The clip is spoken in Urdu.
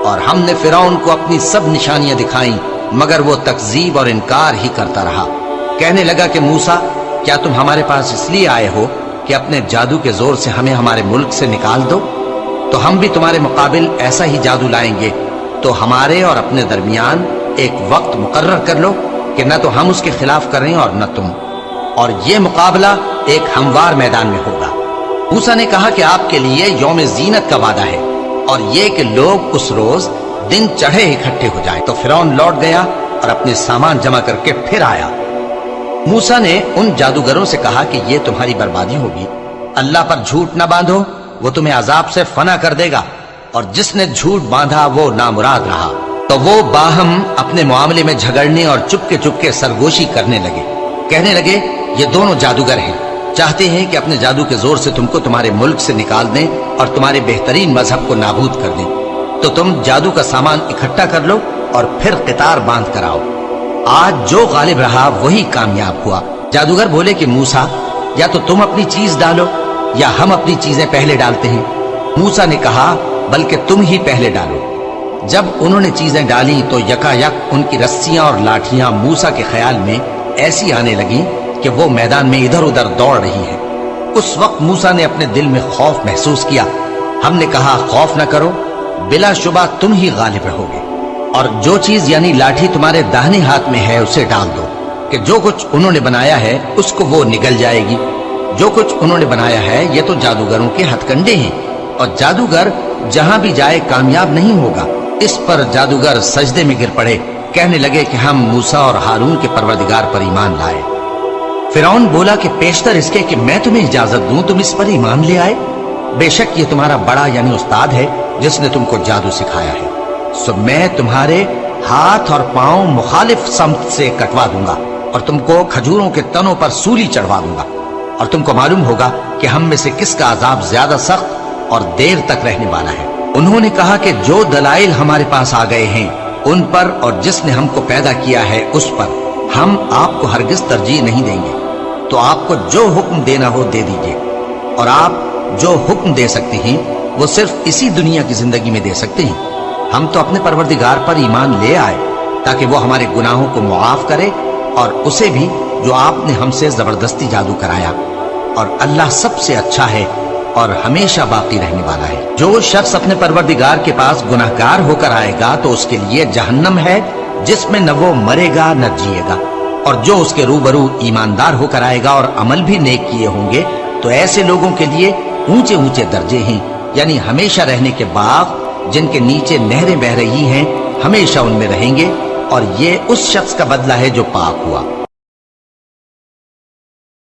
اور ہم نے فرعون کو اپنی سب نشانیاں دکھائیں مگر وہ تکذیب اور انکار ہی کرتا رہا۔ کہنے لگا کہ موسیٰ، کیا تم ہمارے پاس اس لیے آئے ہو کہ اپنے جادو کے زور سے ہمیں ہمارے ملک سے نکال دو؟ تو ہم بھی تمہارے مقابل ایسا ہی جادو لائیں گے، تو ہمارے اور اپنے درمیان ایک وقت مقرر کر لو کہ نہ تو ہم اس کے خلاف کریں اور نہ تم، اور یہ مقابلہ ایک ہموار میدان میں ہوگا۔ موسیٰ نے کہا کہ آپ کے لیے یوم زینت کا وعدہ ہے، اور یہ کہ لوگ اس روز دن چڑھے اکٹھے ہو جائیں۔ تو فرعون لوٹ گیا اور اپنے سامان جمع کر کے پھر آیا۔ موسیٰ نے ان جادوگروں سے کہا کہ یہ تمہاری بربادی ہوگی، اللہ پر جھوٹ نہ باندھو، وہ تمہیں عذاب سے فنا کر دے گا، اور جس نے جھوٹ باندھا وہ نامراد رہا۔ تو وہ باہم اپنے معاملے میں جھگڑنے اور چپکے سرگوشی کرنے لگے، کہنے لگے یہ دونوں جادوگر ہیں، چاہتے ہیں کہ اپنے جادو کے زور سے تم کو تمہارے ملک سے نکال دیں اور تمہارے بہترین مذہب کو نابود کر دیں۔ تو تم جادو کا سامان اکٹھا کر لو اور پھر قطار باندھ کر آؤ، آج جو غالب رہا وہی کامیاب ہوا۔ جادوگر بولے کہ موسیٰ، یا تو تم اپنی چیز ڈالو یا ہم اپنی چیزیں پہلے ڈالتے ہیں۔ موسیٰ نے کہا بلکہ تم ہی پہلے ڈالو۔ جب انہوں نے چیزیں ڈالیں تو یکا یک ان کی رسیاں اور لاٹھیاں موسیٰ کے خیال میں ایسی آنے لگیں کہ وہ میدان میں ادھر ادھر دوڑ رہی ہیں۔ اس وقت موسیٰ نے اپنے دل میں خوف محسوس کیا۔ ہم نے کہا خوف نہ کرو، بلا شبہ تم ہی غالب رہو گے، اور جو چیز یعنی لاٹھی تمہارے داہنے ہاتھ میں ہے اسے ڈال دو کہ جو کچھ انہوں نے بنایا ہے اس کو وہ نگل جائے گی۔ جو کچھ انہوں نے بنایا ہے یہ تو جادوگروں کے ہتھ کنڈے ہیں، اور جادوگر جہاں بھی جائے کامیاب نہیں ہوگا۔ اس پر جادوگر سجدے میں گر پڑے، کہنے لگے کہ ہم موسیٰ اور ہارون کے پروردگار پر ایمان لائے۔ فرعون بولا کہ پیشتر اس کے کہ میں تمہیں اجازت دوں تم اس پر ایمان لے آئے، بے شک یہ تمہارا بڑا یعنی استاد ہے جس نے تم کو جادو سکھایا ہے، سو میں تمہارے ہاتھ اور پاؤں مخالف سمت سے کٹوا دوں گا اور تم کو کھجوروں کے تنوں پر سولی چڑھوا دوں گا، اور تم کو معلوم ہوگا کہ ہم میں سے کس کا عذاب زیادہ سخت اور دیر تک رہنے والا ہے۔ انہوں نے کہا کہ جو دلائل ہمارے پاس آ گئے ہیں ان پر اور جس نے ہم کو پیدا کیا ہے اس پر ہم آپ کو ہرگز ترجیح نہیں دیں گے، تو آپ کو جو حکم دینا ہو دے دیجئے، اور آپ جو حکم دے سکتے ہیں وہ صرف اسی دنیا کی زندگی میں دے سکتے ہیں۔ ہم تو اپنے پروردگار پر ایمان لے آئے تاکہ وہ ہمارے گناہوں کو معاف کرے، اور اسے بھی جو آپ نے ہم سے زبردستی جادو کرایا، اور اللہ سب سے اچھا ہے اور ہمیشہ باقی رہنے والا ہے۔ جو شخص اپنے پروردگار کے پاس گناہگار ہو کر آئے گا تو اس کے لیے جہنم ہے جس میں نہ وہ مرے گا نہ جیے گا، اور جو اس کے روبرو ایماندار ہو کر آئے گا اور عمل بھی نیک کیے ہوں گے تو ایسے لوگوں کے لیے اونچے اونچے درجے ہیں، یعنی ہمیشہ رہنے کے باغ جن کے نیچے نہریں بہ رہی ہیں، ہمیشہ ان میں رہیں گے، اور یہ اس شخص کا بدلہ ہے جو پاک ہوا۔